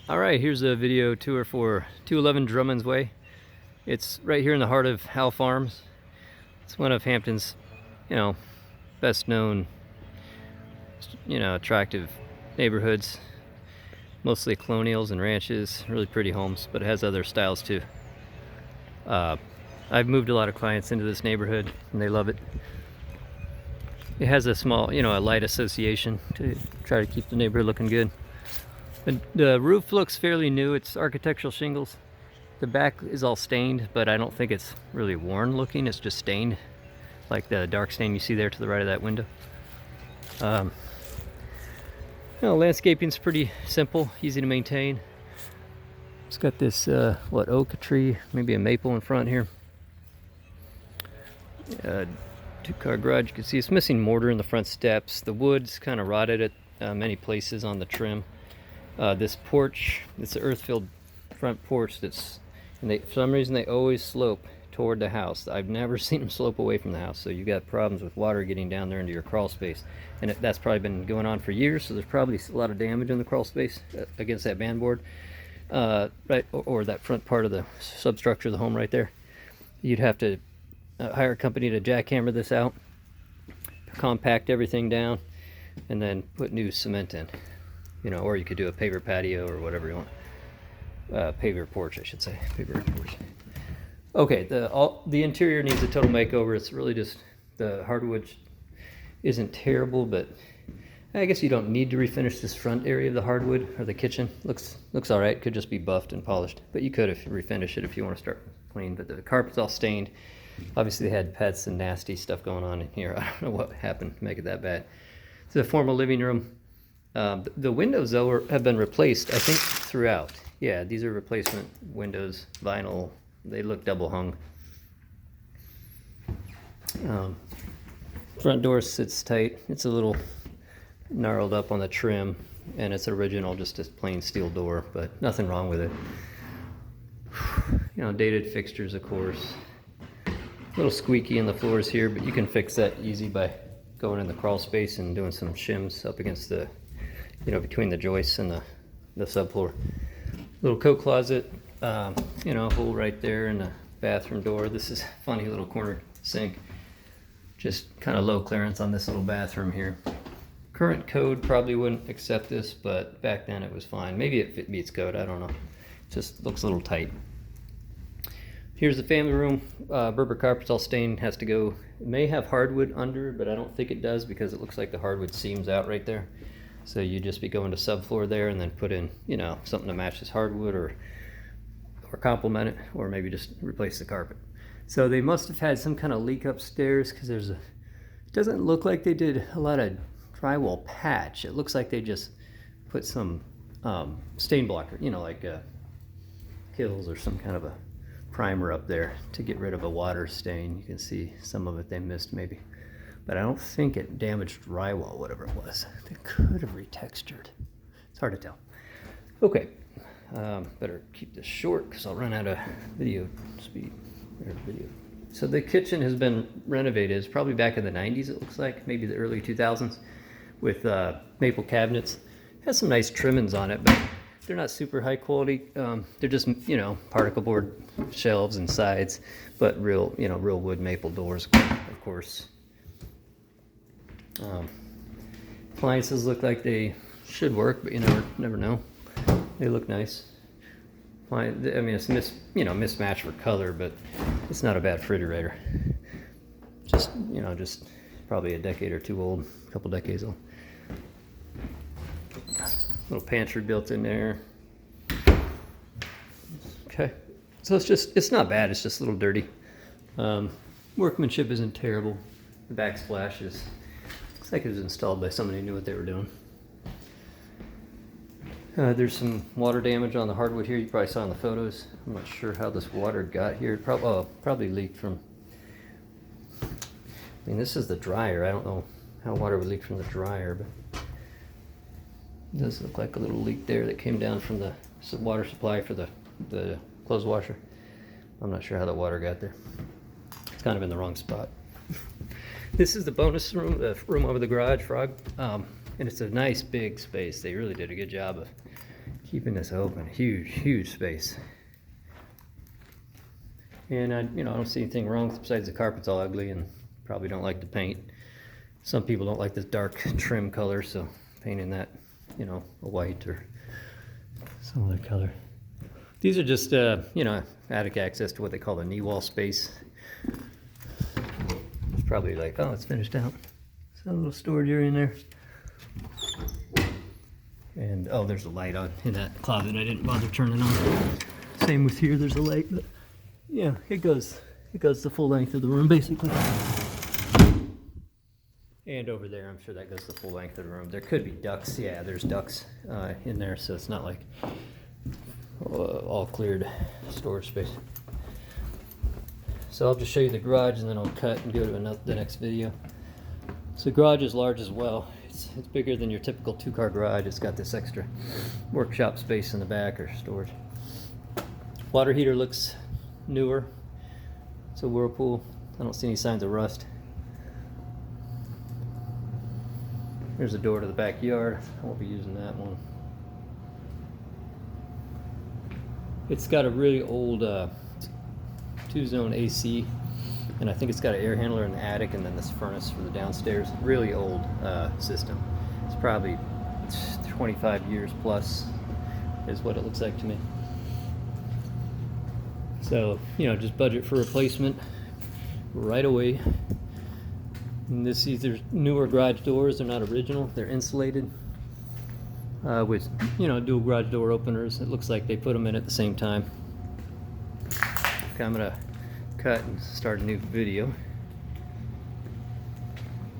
All right, here's a video tour for 211 Drummonds Way. It's right here in the heart of Howe Farms. It's one of Hampton's, best known, attractive neighborhoods. Mostly colonials and ranches, really pretty homes, but it has other styles too. I've moved a lot of clients into this neighborhood and they love it. It has a small, a light association to try to keep the neighborhood looking good. The roof looks fairly new. It's architectural shingles. The back is all stained, but I don't think it's really worn looking. It's just stained, like the dark stain you see there to the right of that window. Landscaping's pretty simple, easy to maintain. It's got this, oak tree, maybe a maple in front here. Two-car garage. You can see it's missing mortar in the front steps. The wood's kind of rotted at many places on the trim. This porch, it's an earth-filled front porch for some reason they always slope toward the house. I've never seen them slope away from the house, so you got problems with water getting down there into your crawl space. And that's probably been going on for years, so there's probably a lot of damage in the crawl space against that band board. Right, or that front part of the substructure of the home right there. You'd have to hire a company to jackhammer this out, compact everything down, and then put new cement in. Or you could do a paver patio or whatever you want. Paver porch, I should say. Paver porch. Okay, the interior needs a total makeover. It's really just the hardwood isn't terrible, but I guess you don't need to refinish this front area of the hardwood or the kitchen. Looks all right. Could just be buffed and polished, but you could if you refinish it if you want to start clean. But the carpet's all stained. Obviously, they had pets and nasty stuff going on in here. I don't know what happened to make it that bad. It's a formal living room. The windows, though, have been replaced, I think, throughout. Yeah, these are replacement windows, vinyl. They look double hung. Front door sits tight. It's a little gnarled up on the trim, and it's original, just a plain steel door, but nothing wrong with it. Dated fixtures, of course. A little squeaky in the floors here, but you can fix that easy by going in the crawl space and doing some shims up against the between the joists and the subfloor. Little coat closet, hole right there in the bathroom door. This is a funny little corner sink. Just kind of low clearance on this little bathroom here. Current code probably wouldn't accept this, but back then it was fine. Maybe it meets code, I don't know. It just looks a little tight. Here's the family room. Berber carpet's all stained, has to go. It may have hardwood under, but I don't think it does because it looks like the hardwood seams out right there. So you'd just be going to subfloor there and then put in, something to match this hardwood or complement it, or maybe just replace the carpet. So they must have had some kind of leak upstairs because it doesn't look like they did a lot of drywall patch. It looks like they just put some stain blocker, like Kills or some kind of a primer up there to get rid of a water stain. You can see some of it they missed maybe. But I don't think it damaged drywall, whatever it was. They could have retextured. It's hard to tell. Okay, better keep this short because I'll run out of video speed. So the kitchen has been renovated. It's probably back in the 90s, it looks like, maybe the early 2000s, with maple cabinets. It has some nice trimmings on it, but they're not super high quality. They're just, particle board shelves and sides, but real wood maple doors, of course. Appliances look like they should work, but you never know. They look nice. I mean, it's mismatched for color, but it's not a bad refrigerator. Just probably a decade or two old, a couple decades old. Little pantry built in there. Okay, so it's not bad. It's just a little dirty. Workmanship isn't terrible. The backsplash looks like it was installed by somebody who knew what they were doing. There's some water damage on the hardwood here. You probably saw in the photos. I'm not sure how this water got here. It probably leaked from. This is the dryer. I don't know how water would leak from the dryer, but it does look like a little leak there that came down from the water supply for the clothes washer. I'm not sure how the water got there. It's kind of in the wrong spot. This is the bonus room, the room over the garage, Frog. And it's a nice big space. They really did a good job of keeping this open. Huge space. And I don't see anything wrong besides the carpet's all ugly and probably don't like the paint. Some people don't like this dark trim color, so painting that, a white or some other color. These are just, attic access to what they call the knee wall space. It's probably like, oh, it's finished out. So a little storage area in there. And, oh, there's a light on in that closet I didn't bother turning on. Same with here, there's a light, but yeah, it goes the full length of the room, basically. And over there, I'm sure that goes the full length of the room. There could be ducts. Yeah, there's ducts in there, so it's not like all cleared storage space. So I'll just show you the garage and then I'll cut and go to the next video. So the garage is large as well. It's bigger than your typical 2-car garage. It's got this extra workshop space in the back or storage. Water heater looks newer. It's a Whirlpool. I don't see any signs of rust. There's a door to the backyard. I won't be using that one. It's got a really old 2-zone AC, and I think it's got an air handler in the attic and then this furnace for the downstairs. Really old system. It's probably 25 years plus is what it looks like to me. So, just budget for replacement right away. And these are newer garage doors. They're not original. They're insulated with, dual garage door openers. It looks like they put them in at the same time. Okay, I'm gonna cut and start a new video.